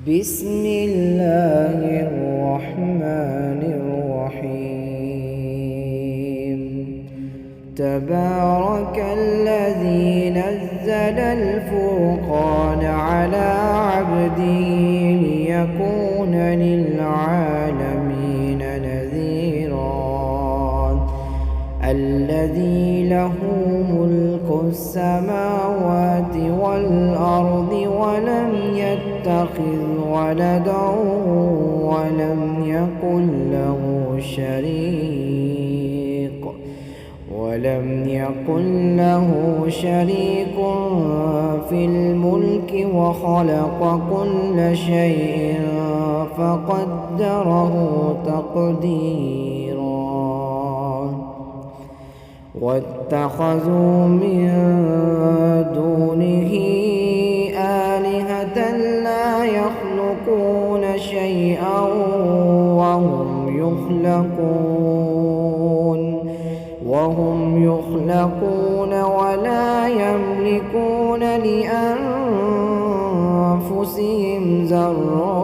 بسم الله الرحمن الرحيم. تبارك الذي نزل الفرقان على عبده ليكون للعالمين نذيرا. الذي له ملك السماوات والأرض ولم يتخذ ولدا ولم يكن له شريك في الملك وخلق كل شيء فقدره تقديرا. واتخذوا من دونه آلهة لا يخلقون شيئا وهم يخلقون ولا يملكون لأنفسهم ضرا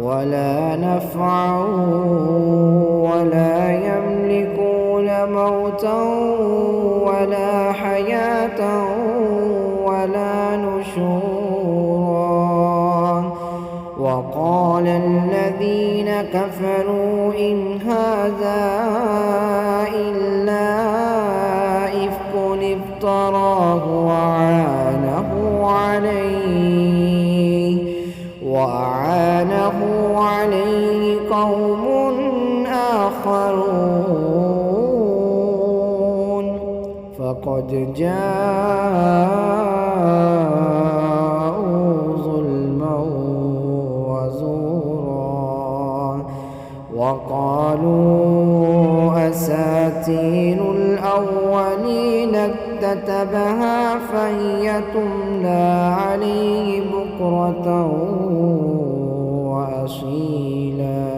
ولا نفعا ولا يملكون موتا ولا حياة ولا نشورا. وقال الذين كفروا إن هذا إلا إفك افتراه وأعانه عليه قوم آخرون فقد جاءوا ظلما وزورا. وقالوا أساطير الأولين اكتتبها فهي تملى عليه بكرة وأصيلا.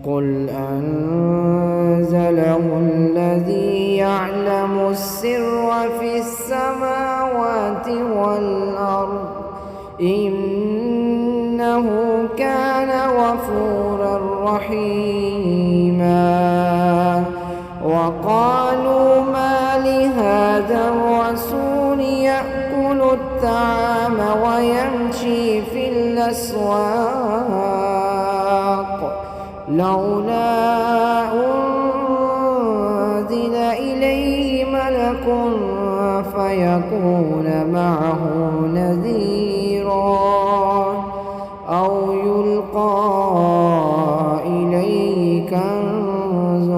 قل أنزله الذي يعلم السر في السماوات والأرض إنه كان غفورا رحيما. وقالوا ما لهذا الرسول يأكل الطعام ويمشي في الأسواق لولا أنزل إليه ملك فيكون معه نذيرا أو يلقى إليه كنز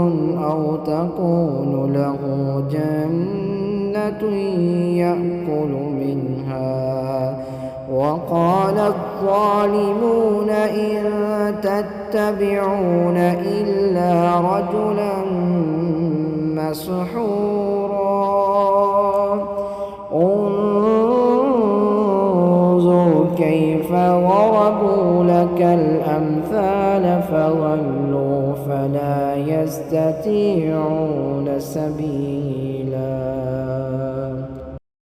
أو تكون له جنة يأكل منها. وقال الظالمون إن تتبعون إلا رجلا مسحورا. انظر كيف ضربوا لك الأمثال فضلوا فلا يستطيعون سبيلا.